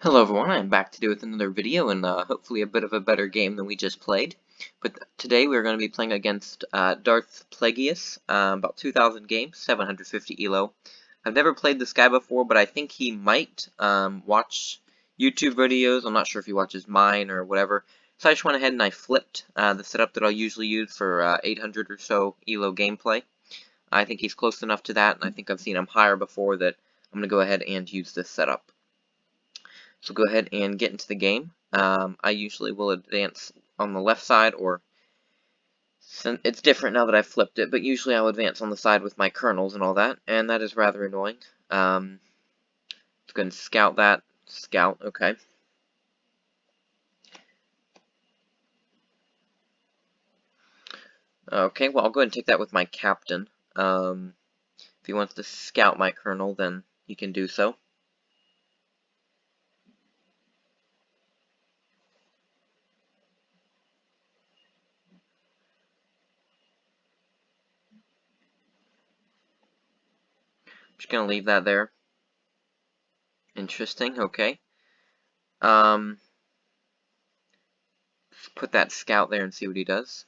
Hello everyone, I'm back today with another video and hopefully a bit of a better game than we just played. But today we're going to be playing against Darth Plagueis, about 2,000 games, 750 elo. I've never played this guy before, but I think he might watch YouTube videos. I'm not sure if he watches mine or whatever. So I just went ahead and I flipped the setup that I'll usually use for 800 or so elo gameplay. I think he's close enough to that, and I think I've seen him higher before that I'm going to go ahead and use this setup. So go ahead and get into the game. I usually will advance on the left side, or it's different now that I've flipped it, but usually I'll advance on the side with my kernels and all that, and that is rather annoying. Let's go ahead and scout that. Scout, okay. Okay, well I'll go ahead and take that with my captain. If he wants to scout my kernel, then he can do so. Just gonna leave that there. Interesting, okay. Let's put that scout there and see what he does.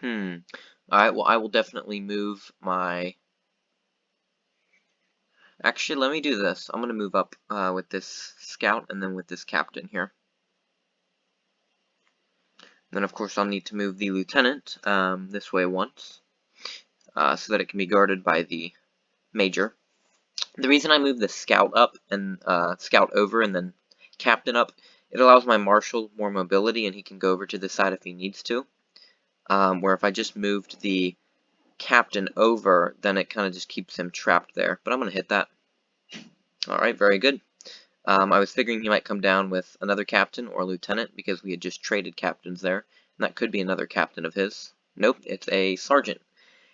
Alright, well I will definitely move my... Actually, let me do this. I'm going to move up with this scout and then with this captain here. Then of course I'll need to move the lieutenant this way once, so that it can be guarded by the major. The reason I move the scout up and scout over and then captain up, it allows my marshal more mobility and he can go over to this side if he needs to. Where if I just moved the captain over, then it kind of just keeps him trapped there. But I'm going to hit that. Alright, very good. I was figuring he might come down with another captain or lieutenant because we had just traded captains there, and that could be another captain of his. Nope, it's a sergeant.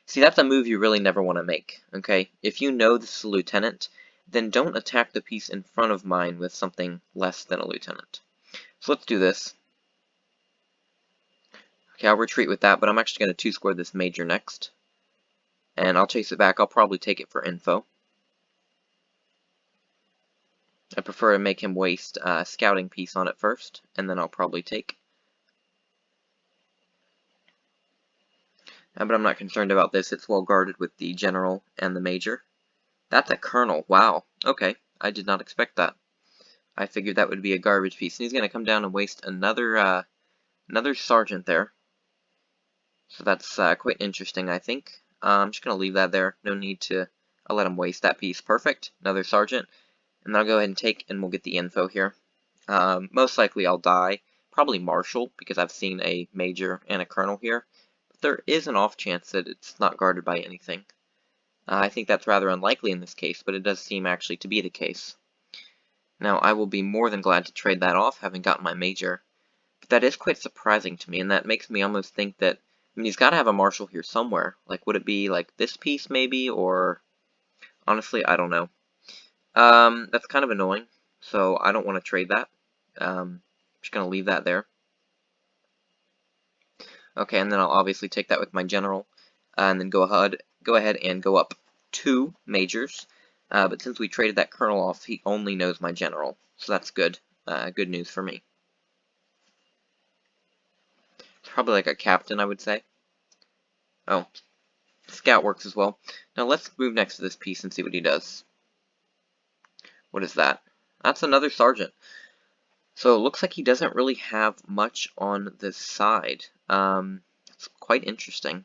See, that's a move you really never want to make, okay? If you know this is a lieutenant, then don't attack the piece in front of mine with something less than a lieutenant. So let's do this. Okay, I'll retreat with that, but I'm actually going to 2-score this major next. And I'll chase it back. I'll probably take it for info. I prefer to make him waste a scouting piece on it first, and then I'll probably take. But I'm not concerned about this. It's well guarded with the general and the major. That's a colonel. Wow. Okay. I did not expect that. I figured that would be a garbage piece. And he's going to come down and waste another another sergeant there. So that's quite interesting, I think. I'm just going to leave that there. No need to... I'll let him waste that piece. Perfect. Another sergeant. And then I'll go ahead and take, and we'll get the info here. Most likely I'll die. Probably marshal, because I've seen a major and a colonel here. But there is an off chance that it's not guarded by anything. I think that's rather unlikely in this case, but it does seem actually to be the case. Now, I will be more than glad to trade that off, having gotten my major. But that is quite surprising to me, and that makes me almost think that... I mean, he's got to have a marshal here somewhere. Like, would it be, like, this piece, maybe? Or... Honestly, I don't know. That's kind of annoying, so I don't want to trade that. Just going to leave that there. Okay, and then I'll obviously take that with my general, and then go ahead and go up 2 majors. But since we traded that colonel off, he only knows my general, so that's good. Good news for me. It's probably like a captain, I would say. Oh, scout works as well. Now let's move next to this piece and see what he does. What is that? That's another sergeant. So it looks like he doesn't really have much on this side. It's quite interesting.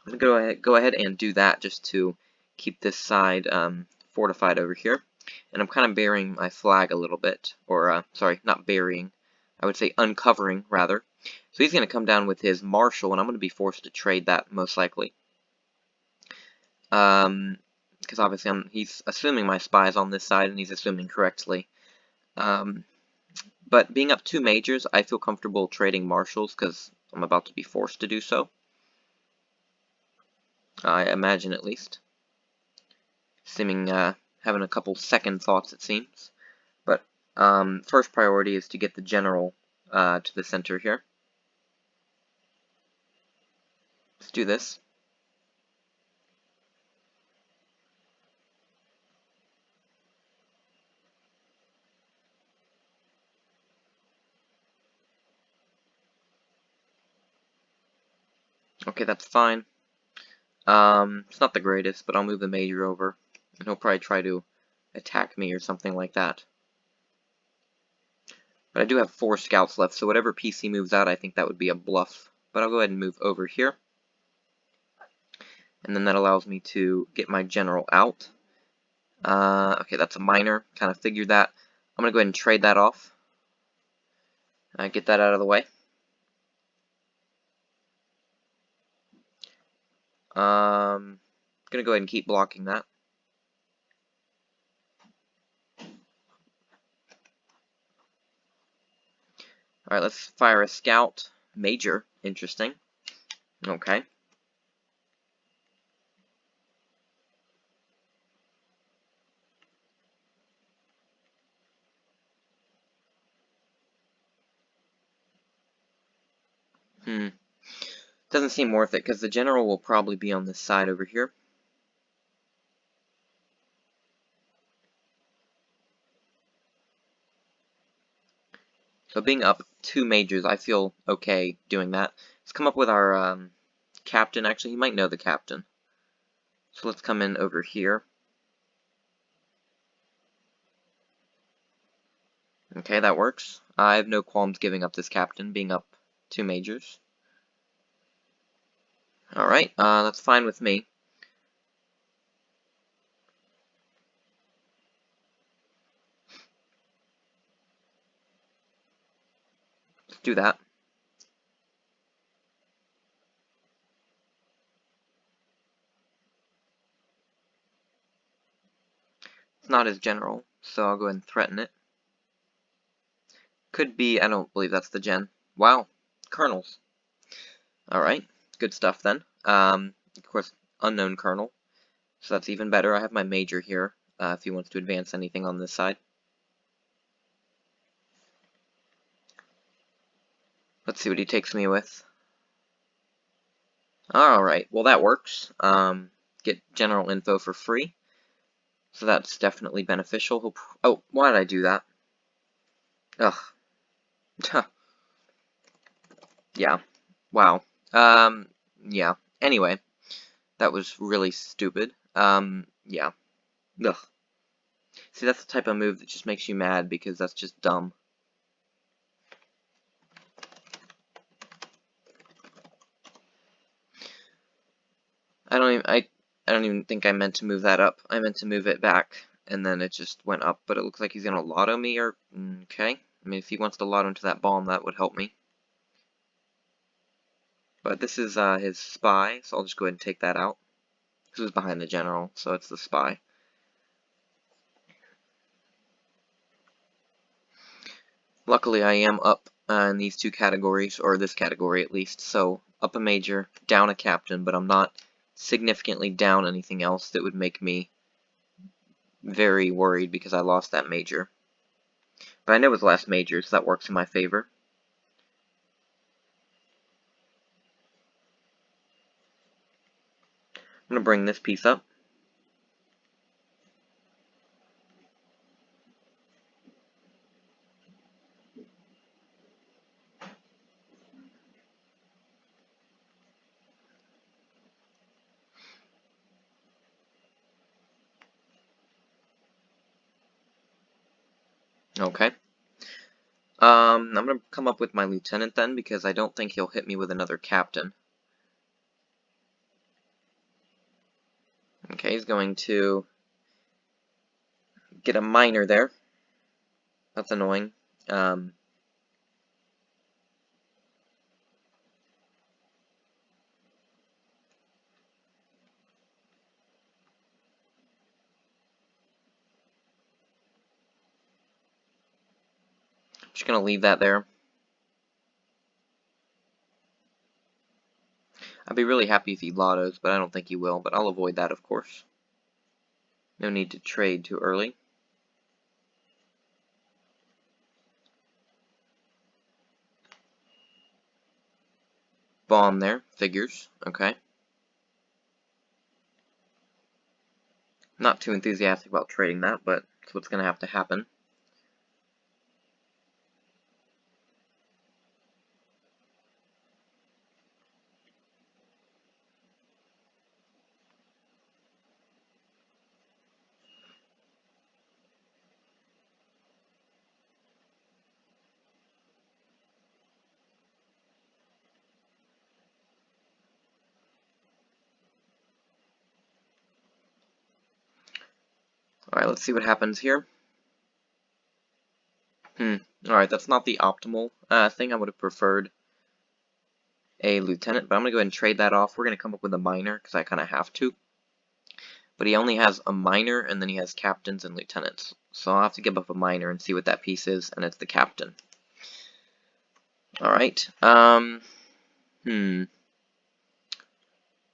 I'm going to go ahead and do that just to keep this side fortified over here. And I'm kind of burying my flag a little bit. Or, sorry, not burying. I would say uncovering, rather. So he's going to come down with his marshal, and I'm going to be forced to trade that, most likely. Because obviously he's assuming my spy's on this side, and he's assuming correctly. But being up 2 majors, I feel comfortable trading marshals, because I'm about to be forced to do so. I imagine, at least. Seeming, having a couple second thoughts, it seems. But, first priority is to get the general, to the center here. Let's do this. Okay, that's fine. It's not the greatest, but I'll move the major over, and he'll probably try to attack me or something like that. But I do have 4 scouts left, so whatever piece he moves out, I think that would be a bluff. But I'll go ahead and move over here. And then that allows me to get my general out. Okay, that's a minor. Kind of figured that. I'm going to go ahead and trade that off. Get that out of the way. Going to go ahead and keep blocking that. Alright, let's fire a scout. Major. Interesting. Okay. Doesn't seem worth it, because the general will probably be on this side over here. So being up 2 majors, I feel okay doing that. Let's come up with our captain. Actually, he might know the captain. So let's come in over here. Okay, that works. I have no qualms giving up this captain, being up 2 majors. Alright, that's fine with me. Let's do that. It's not his general, so I'll go ahead and threaten it. Could be, I don't believe that's the gen. Wow, colonels. Alright, good stuff then. Of course, unknown colonel. So that's even better. I have my major here, if he wants to advance anything on this side. Let's see what he takes me with. Alright, well that works. Get general info for free. So that's definitely beneficial. Oh, why did I do that? Ugh. Yeah. Wow. Yeah. Anyway, that was really stupid. Yeah. Ugh. See, that's the type of move that just makes you mad because that's just dumb. I don't even think I meant to move that up. I meant to move it back, and then it just went up, but it looks like he's gonna lotto me, or... Okay. I mean, if he wants to lotto into that bomb, that would help me. But this is, his spy, so I'll just go ahead and take that out. This is behind the general, so it's the spy. Luckily, I am up in these 2 categories, or this category at least, so up a major, down a captain, but I'm not significantly down anything else that would make me very worried because I lost that major. But I know it was the last major, so that works in my favor. I'm going to bring this piece up. Okay. I'm going to come up with my lieutenant then, because I don't think he'll hit me with another captain. Okay, he's going to get a minor there. That's annoying. Just going to leave that there. I'd be really happy if he lottos, but I don't think he will, but I'll avoid that, of course. No need to trade too early. Bomb there, figures, okay. Not too enthusiastic about trading that, but it's what's going to have to happen. Alright, let's see what happens here. Alright, that's not the optimal thing. I would have preferred a lieutenant, but I'm going to go ahead and trade that off. We're going to come up with a minor, because I kind of have to. But he only has a minor, and then he has captains and lieutenants. So I'll have to give up a minor and see what that piece is, and it's the captain. Alright,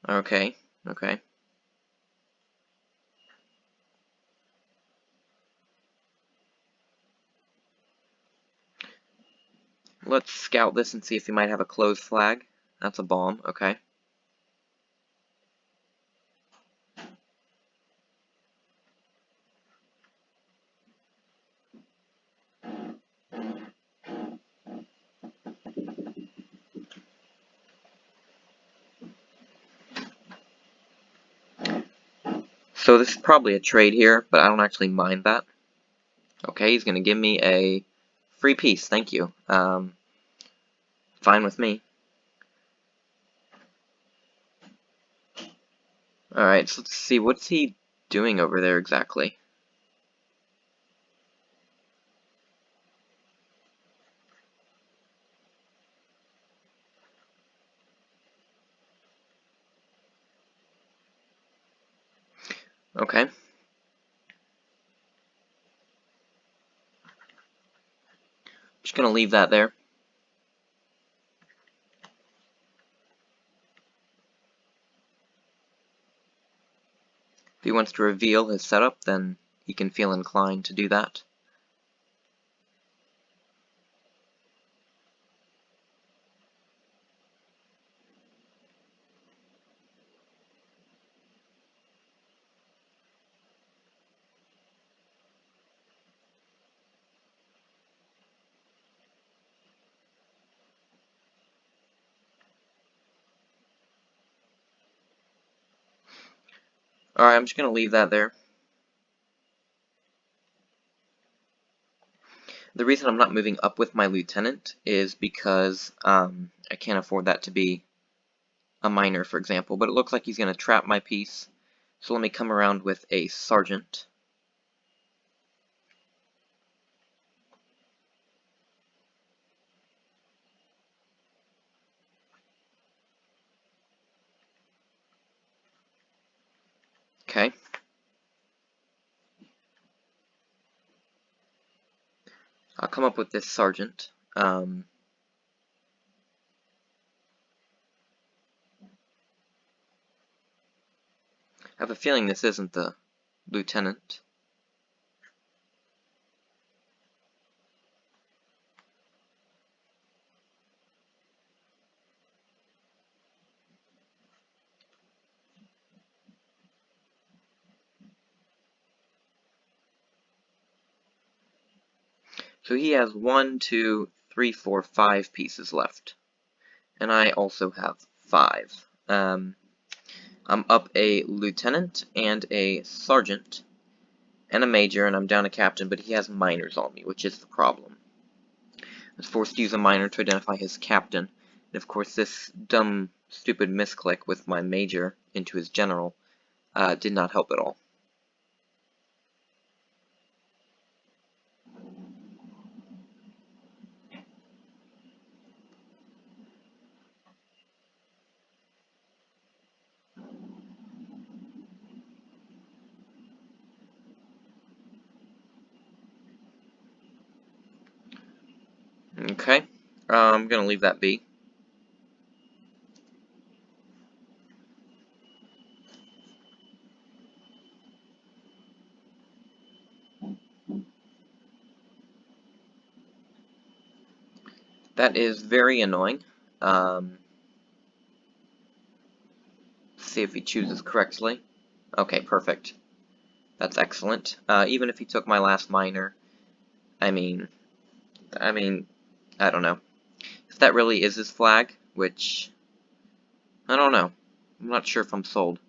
okay. Let's scout this and see if he might have a closed flag. That's a bomb, okay. So this is probably a trade here, but I don't actually mind that. Okay, he's going to give me a free piece, thank you. Fine with me. Alright, so let's see, what's he doing over there exactly? Okay. Just going to leave that there. If he wants to reveal his setup, then he can feel inclined to do that. Alright, I'm just going to leave that there. The reason I'm not moving up with my lieutenant is because I can't afford that to be a minor, for example. But it looks like he's going to trap my piece. So let me come around with a sergeant. Okay. I'll come up with this sergeant. I have a feeling this isn't the lieutenant. So he has 1, 2, 3, 4, 5 pieces left. And I also have 5. I'm up a lieutenant and a sergeant and a major, and I'm down a captain, but he has minors on me, which is the problem. I was forced to use a minor to identify his captain, and of course this dumb, stupid misclick with my major into his general did not help at all. Okay, I'm going to leave that be. That is very annoying. See if he chooses correctly. Okay, perfect. That's excellent. Even if he took my last minor, I mean, I don't know. If that really is his flag, which, I don't know. I'm not sure if I'm sold.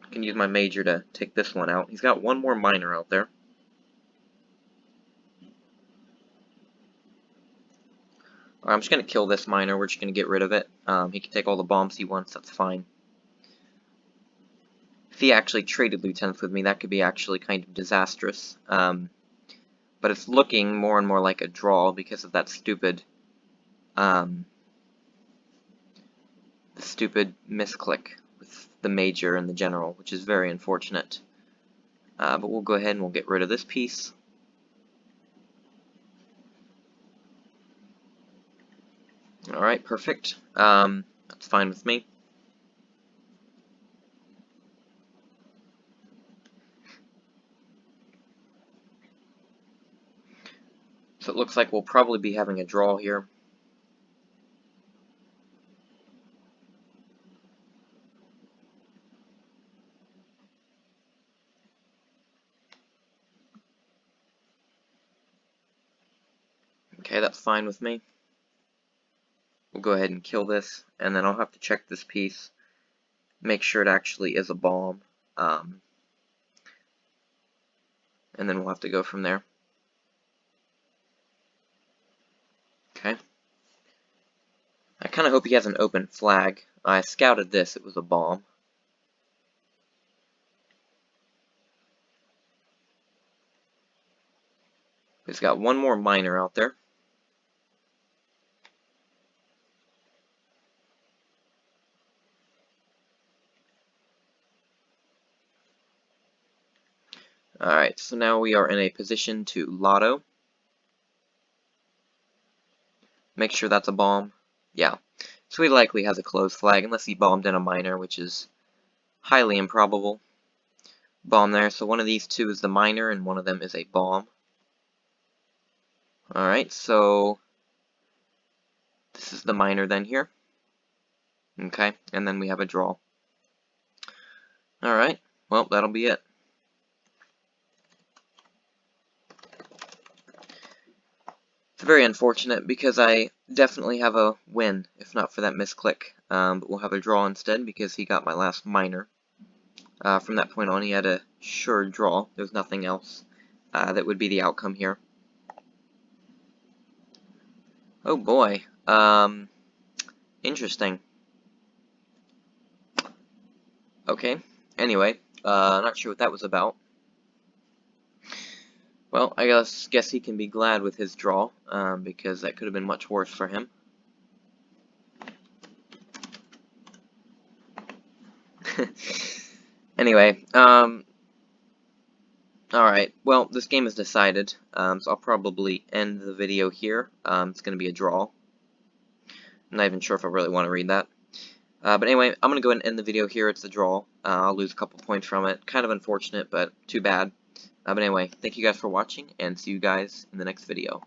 I can use my major to take this one out. He's got one more minor out there. I'm just going to kill this miner. We're just going to get rid of it. He can take all the bombs he wants. That's fine. If he actually traded lieutenants with me, that could be actually kind of disastrous. But it's looking more and more like a draw because of that stupid misclick with the major and the general, which is very unfortunate. But we'll go ahead and we'll get rid of this piece. Alright, perfect. That's fine with me. So it looks like we'll probably be having a draw here. Okay, that's fine with me. We'll go ahead and kill this, and then I'll have to check this piece, make sure it actually is a bomb, and then we'll have to go from there. Okay. I kind of hope he has an open flag. I scouted this, it was a bomb. He's got one more miner out there. Alright, so now we are in a position to lotto. Make sure that's a bomb. Yeah. So he likely has a closed flag, unless he bombed in a miner, which is highly improbable. Bomb there, so one of these two is the miner, and one of them is a bomb. Alright, so this is the miner then here. Okay, and then we have a draw. Alright, well, that'll be it. It's very unfortunate because I definitely have a win, if not for that misclick. But we'll have a draw instead because he got my last miner. From that point on, he had a sure draw. There's nothing else that would be the outcome here. Oh boy. Interesting. Okay. Anyway, not sure what that was about. Well, I guess he can be glad with his draw, because that could have been much worse for him. Anyway, alright, well, this game is decided, so I'll probably end the video here. It's going to be a draw. I'm not even sure if I really want to read that. But anyway, I'm going to go ahead and end the video here. It's a draw. I'll lose a couple points from it. Kind of unfortunate, but too bad. But anyway, thank you guys for watching, and see you guys in the next video.